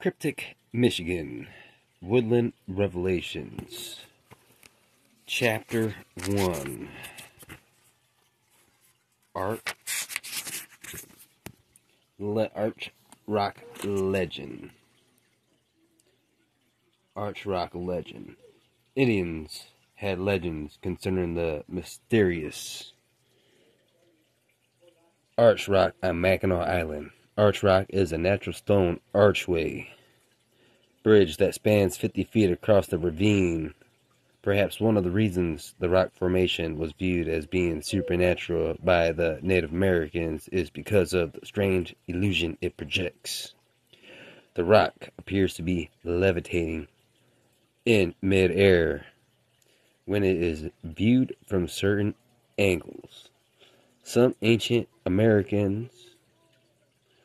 Cryptic Michigan Woodland Revelations, Chapter 1. Arch Rock Legend. Arch Rock Legend. Indians had legends concerning the mysterious Arch Rock on Mackinac Island. Arch Rock is a natural stone archway bridge that spans 50 feet across the ravine. Perhaps one of the reasons the rock formation was viewed as being supernatural by the Native Americans is because of the strange illusion it projects. The rock appears to be levitating in mid-air when it is viewed from certain angles. Some ancient Americans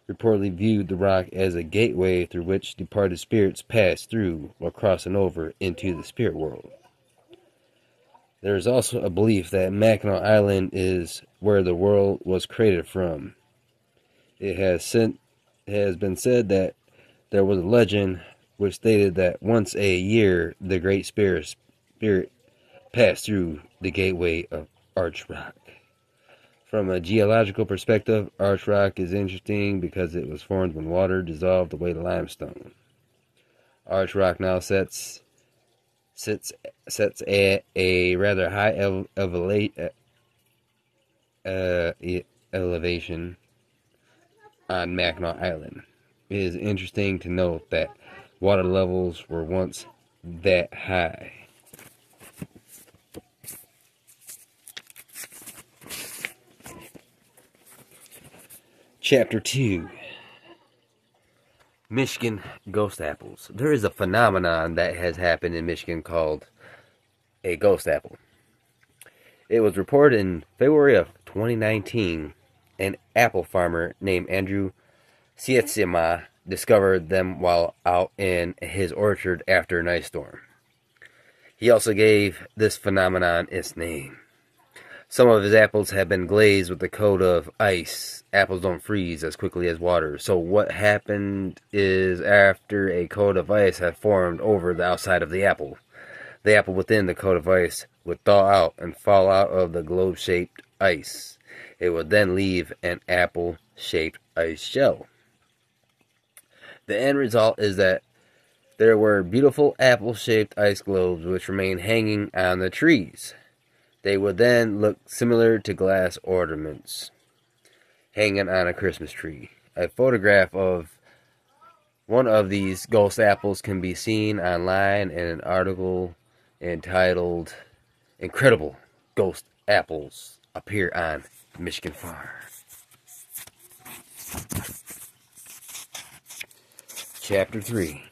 reportedly viewed the rock as a gateway through which departed spirits passed through while crossing over into the spirit world. There is also a belief that Mackinac Island is where the world was created from. It has been said that there was a legend which stated that once a year the Great Spirit passed through the gateway of Arch Rock. From a geological perspective, Arch Rock is interesting because it was formed when water dissolved away the limestone. Arch Rock now sits at a rather high elevation on Mackinac Island. It is interesting to note that water levels were once that high. Chapter 2. Michigan Ghost Apples. There is a phenomenon that has happened in Michigan called a ghost apple. It was reported in February of 2019. An apple farmer named Andrew Sietsema discovered them while out in his orchard after an ice storm. He also gave this phenomenon its name. Some of his apples have been glazed with a coat of ice. Apples don't freeze as quickly as water. So what happened is after a coat of ice had formed over the outside of the apple within the coat of ice would thaw out and fall out of the globe-shaped ice. It would then leave an apple-shaped ice shell. The end result is that there were beautiful apple-shaped ice globes which remained hanging on the trees. They would then look similar to glass ornaments hanging on a Christmas tree. A photograph of one of these ghost apples can be seen online in an article entitled "Incredible Ghost Apples Appear on Michigan Farm." Chapter 3.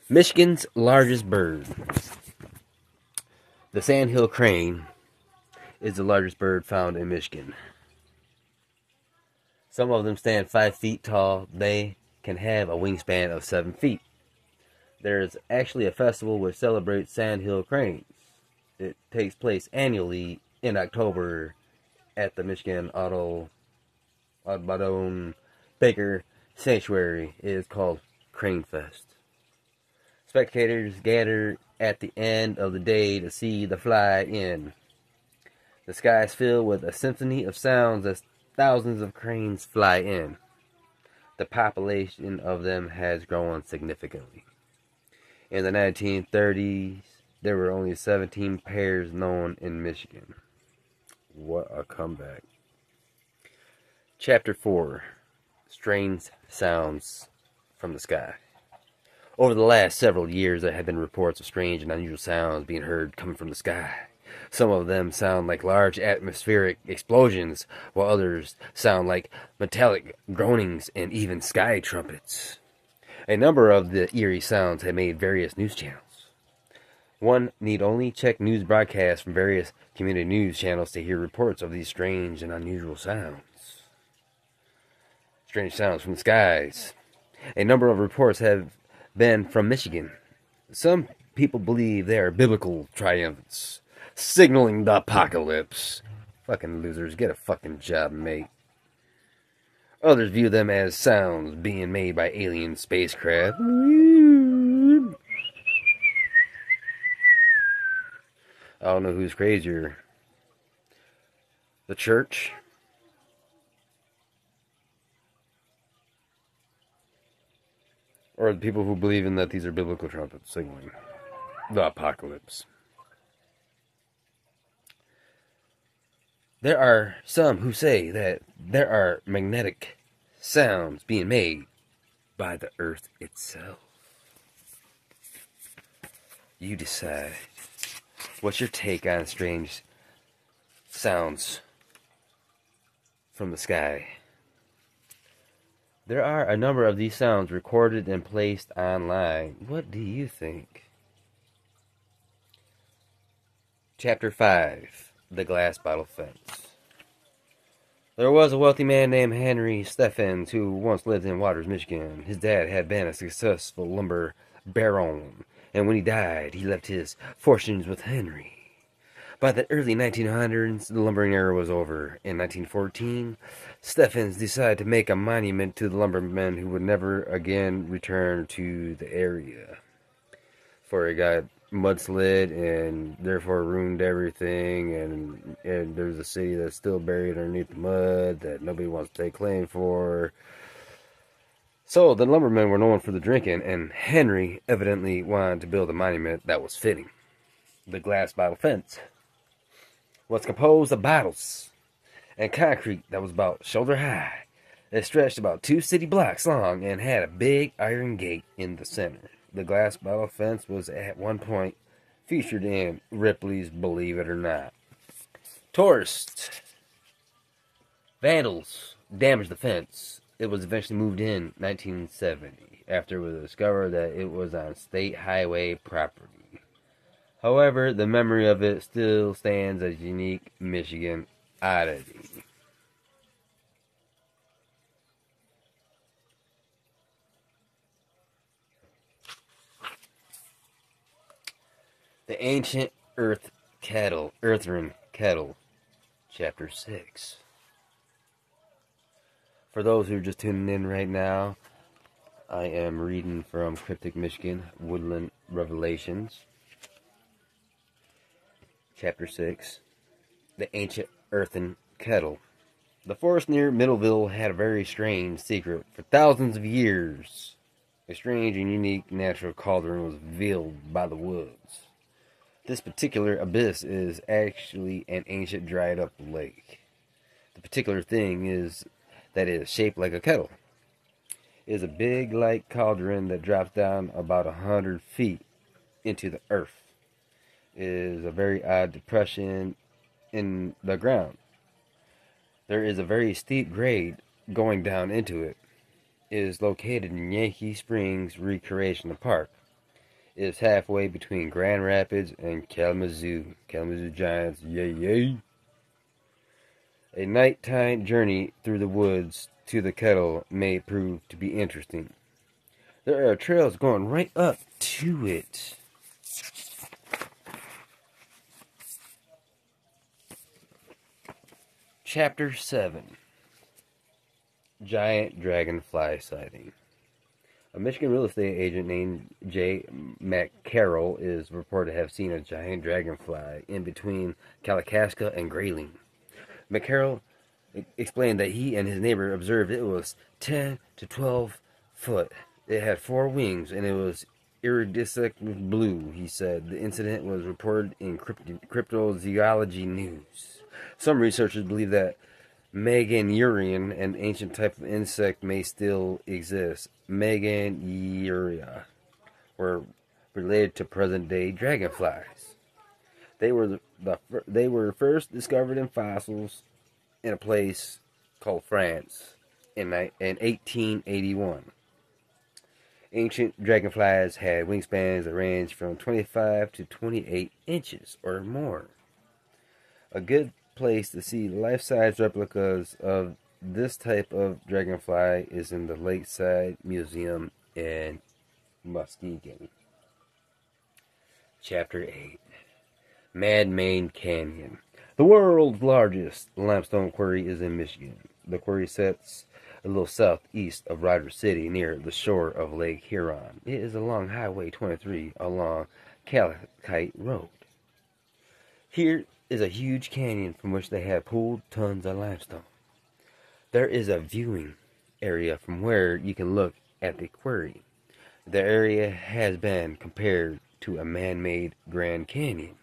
Michigan's largest bird. The sandhill crane is the largest bird found in Michigan. Some of them stand 5 feet tall. They can have a wingspan of 7 feet. There is actually a festival which celebrates sandhill cranes. It takes place annually in October at the Michigan Audubon Baker Sanctuary. It is called Crane Fest. Spectators gather at the end of the day to see the fly in. The sky is filled with a symphony of sounds as thousands of cranes fly in. The population of them has grown significantly. In the 1930s, there were only 17 pairs known in Michigan. What a comeback. Chapter 4. Strange Sounds from the Sky. Over the last several years, there have been reports of strange and unusual sounds being heard coming from the sky. Some of them sound like large atmospheric explosions, while others sound like metallic groanings and even sky trumpets. A number of the eerie sounds have made various news channels. One need only check news broadcasts from various community news channels to hear reports of these strange and unusual sounds. Strange sounds from the skies. A number of reports have been from Michigan. Some people believe they are biblical triumphs, signaling the apocalypse. Fucking losers, get a fucking job, mate. Others view them as sounds being made by alien spacecraft. I don't know who's crazier, the church or the people who believe in that these are biblical trumpets signaling the apocalypse. There are some who say that there are magnetic sounds being made by the earth itself. You decide. What's your take on strange sounds from the sky? There are a number of these sounds recorded and placed online. What do you think? Chapter 5. The Glass Bottle Fence. There was a wealthy man named Henry Steffens who once lived in Waters, Michigan. His dad had been a successful lumber baron, and when he died, he left his fortunes with Henry. By the early 1900s, the lumbering era was over. In 1914, Steffens decided to make a monument to the lumbermen who would never again return to the area. For it got mudslid and therefore ruined everything, and there's a city that's still buried underneath the mud that nobody wants to take claim for. So the lumbermen were known for the drinking, and Henry evidently wanted to build a monument that was fitting. The glass bottle fence was composed of bottles and concrete that was about shoulder high. It stretched about 2 city blocks long and had a big iron gate in the center. The glass bottle fence was at one point featured in Ripley's Believe It or Not. Tourists, vandals damaged the fence. It was eventually moved in 1970 after it was discovered that it was on state highway property. However, the memory of it still stands as a unique Michigan oddity. The Ancient Earthen Kettle, Chapter 6. For those who are just tuning in right now, I am reading from Cryptic Michigan Woodland Revelations, Chapter 6. The Ancient Earthen Kettle. The forest near Middleville had a very strange secret. For thousands of years, a strange and unique natural cauldron was veiled by the woods. This particular abyss is actually an ancient dried up lake. The particular thing is that it is shaped like a kettle. It is a big light cauldron that drops down about 100 feet into the earth. It is a very odd depression in the ground. There is a very steep grade going down into it. It is located in Yankee Springs Recreational Park. It is halfway between Grand Rapids and Kalamazoo. Kalamazoo Giants, yay yay. A nighttime journey through the woods to the kettle may prove to be interesting. There are trails going right up to it. Chapter 7. Giant Dragonfly Sighting. A Michigan real estate agent named J. McCarroll is reported to have seen a giant dragonfly in between Kalakaska and Grayling. McCarroll explained that he and his neighbor observed it was 10 to 12 foot. It had 4 wings and it was iridescent blue, he said. The incident was reported in Cryptozoology News. Some researchers believe that Meganeurian, an ancient type of insect, may still exist. Meganeura were related to present-day dragonflies. They were first discovered in fossils in a place called France in 1881. Ancient dragonflies had wingspans that ranged from 25 to 28 inches or more. A good place to see life-size replicas of this type of dragonfly is in the Lakeside Museum in Muskegon. Chapter 8. Mad Main Canyon. The world's largest limestone quarry is in Michigan. The quarry sits a little southeast of Rogers City near the shore of Lake Huron. It is along Highway 23 along Calicite Road. Here is a huge canyon from which they have pulled tons of limestone. There is a viewing area from where you can look at the quarry. The area has been compared to a man-made Grand Canyon.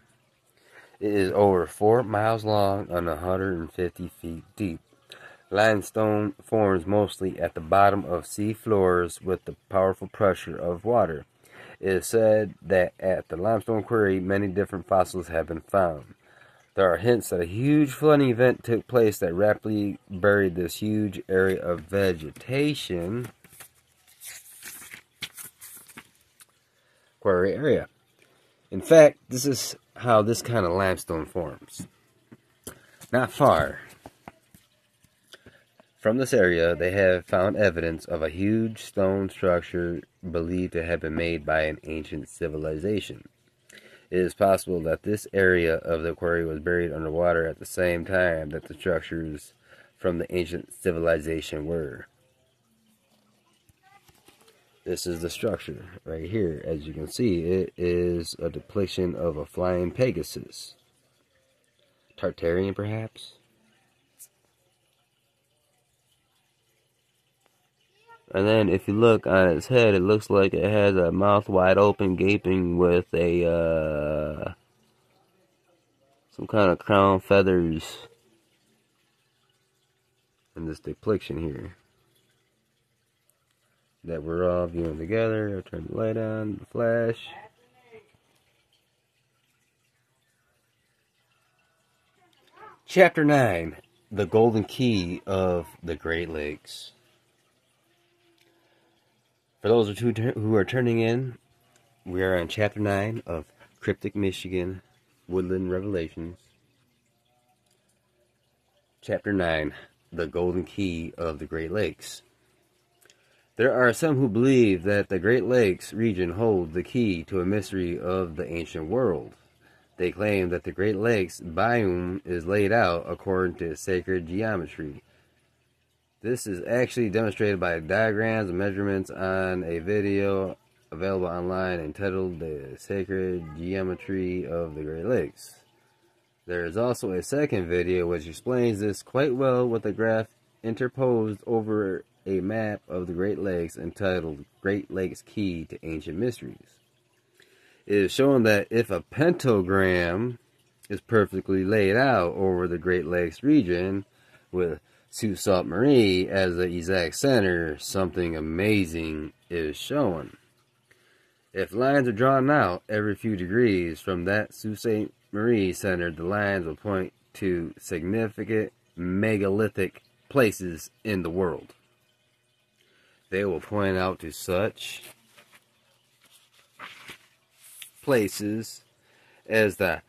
It is over 4 miles long and 150 feet deep. Limestone forms mostly at the bottom of sea floors with the powerful pressure of water. It is said that at the limestone quarry many different fossils have been found. There are hints that a huge flooding event took place that rapidly buried this huge area of vegetation. Quarry area. In fact, this is how this kind of limestone forms. Not far from this area, they have found evidence of a huge stone structure believed to have been made by an ancient civilization. It is possible that this area of the quarry was buried underwater at the same time that the structures from the ancient civilization were. This is the structure right here. As you can see, it is a depiction of a flying Pegasus. Tartarian, perhaps? And then if you look on its head, it looks like it has a mouth wide open, gaping with a some kind of crown feathers in this depiction here that we're all viewing together. I'll turn the light on, the flash. Chapter 9, The Golden Key of the Great Lakes. For those who are turning in, we are on Chapter 9 of Cryptic Michigan Woodland Revelations. Chapter 9, The Golden Key of the Great Lakes. There are some who believe that the Great Lakes region holds the key to a mystery of the ancient world. They claim that the Great Lakes biome is laid out according to sacred geometry. This is actually demonstrated by diagrams and measurements on a video available online entitled The Sacred Geometry of the Great Lakes. There is also a second video which explains this quite well with a graph interposed over a map of the Great Lakes entitled Great Lakes Key to Ancient Mysteries. It is shown that if a pentagram is perfectly laid out over the Great Lakes region with Sault Ste. Marie as the exact center, something amazing is shown. If lines are drawn out every few degrees from that Sault Ste. Marie center, the lines will point to significant megalithic places in the world. They will point out to such places as the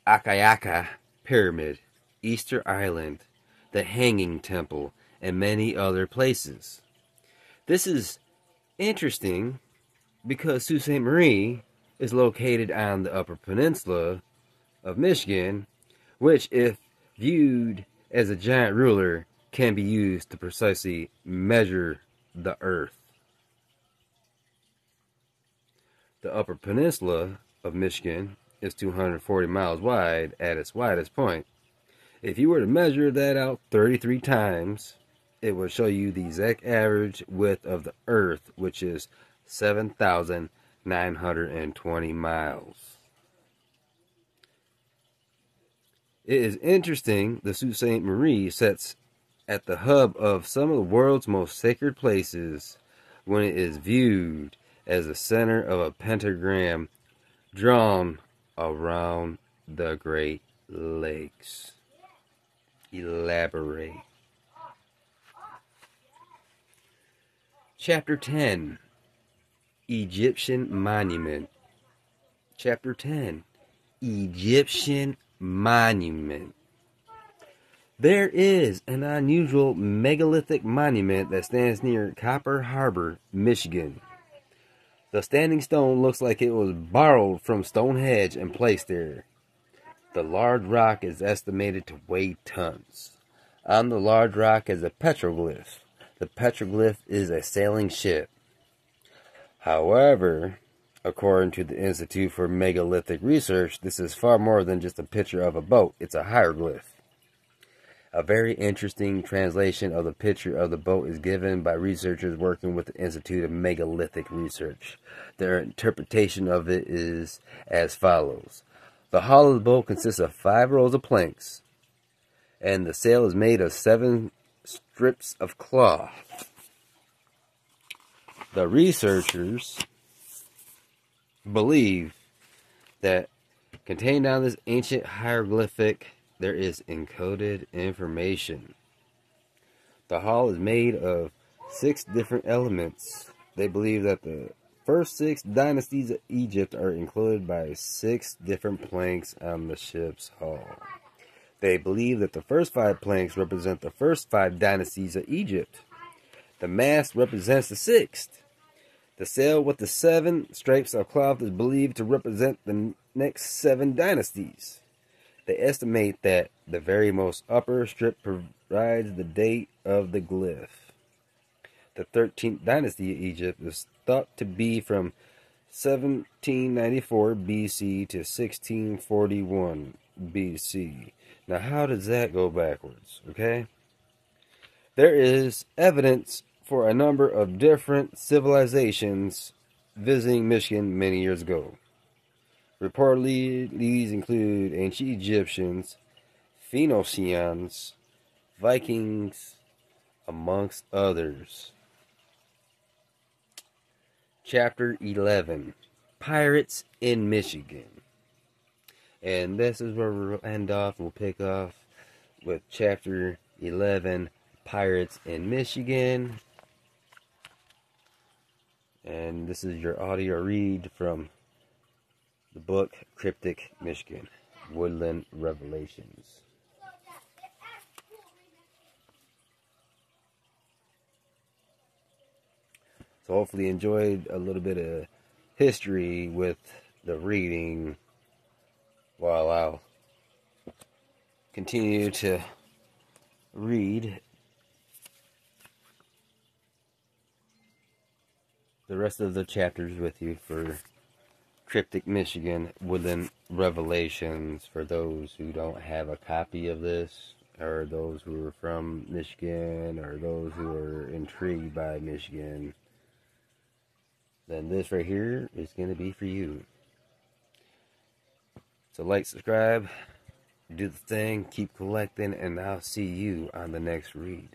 Akayaka Pyramid, Easter Island, the Hanging Temple, and many other places. This is interesting because Sault Ste. Marie is located on the Upper Peninsula of Michigan, which, if viewed as a giant ruler, can be used to precisely measure the earth. The Upper Peninsula of Michigan is 240 miles wide at its widest point. If you were to measure that out 33 times, it would show you the exact average width of the earth, which is 7,920 miles. It is interesting the Sault Ste. Marie sits at the hub of some of the world's most sacred places when it is viewed as the center of a pentagram drawn around the Great Lakes. Elaborate. Chapter 10, Egyptian Monument. Chapter 10, Egyptian Monument. There is an unusual megalithic monument that stands near Copper Harbor, Michigan. The standing stone looks like it was borrowed from Stonehenge and placed there. The large rock is estimated to weigh tons. On the large rock is a petroglyph The petroglyph is a sailing ship. However, according to the Institute for Megalithic Research, this is far more than just a picture of a boat. It's a hieroglyph. A very interesting translation of the picture of the boat is given by researchers working with the Institute of Megalithic Research. Their interpretation of it is as follows. The hull of the boat consists of 5 rows of planks, and the sail is made of 7 strips of cloth. The researchers believe that contained on this ancient hieroglyphic there is encoded information. The hull is made of 6 different elements. They believe that the first 6 dynasties of Egypt are included by 6 different planks on the ship's hull. They believe that the first 5 planks represent the first 5 dynasties of Egypt. The mast represents the 6th. The sail with the 7 stripes of cloth is believed to represent the next 7 dynasties. They estimate that the very most upper strip provides the date of the glyph. The 13th dynasty of Egypt is thought to be from 1794 BC to 1641 BC. Now, how does that go backwards? Okay? There is evidence for a number of different civilizations visiting Michigan many years ago. Reportedly, these include ancient Egyptians, Phoenicians, Vikings, amongst others. Chapter 11, Pirates in Michigan. And this is where we'll end off. We'll pick off with Chapter 11, Pirates in Michigan. And this is your audio read from the book Cryptic Michigan Woodland Revelations. So hopefully you enjoyed a little bit of history with the reading while I'll continue to read the rest of the chapters with you for Cryptic Michigan Woodland Revelations for those who don't have a copy of this, or those who are from Michigan, or those who are intrigued by Michigan. Then this right here is going to be for you. So like, subscribe, do the thing, keep collecting, and I'll see you on the next read.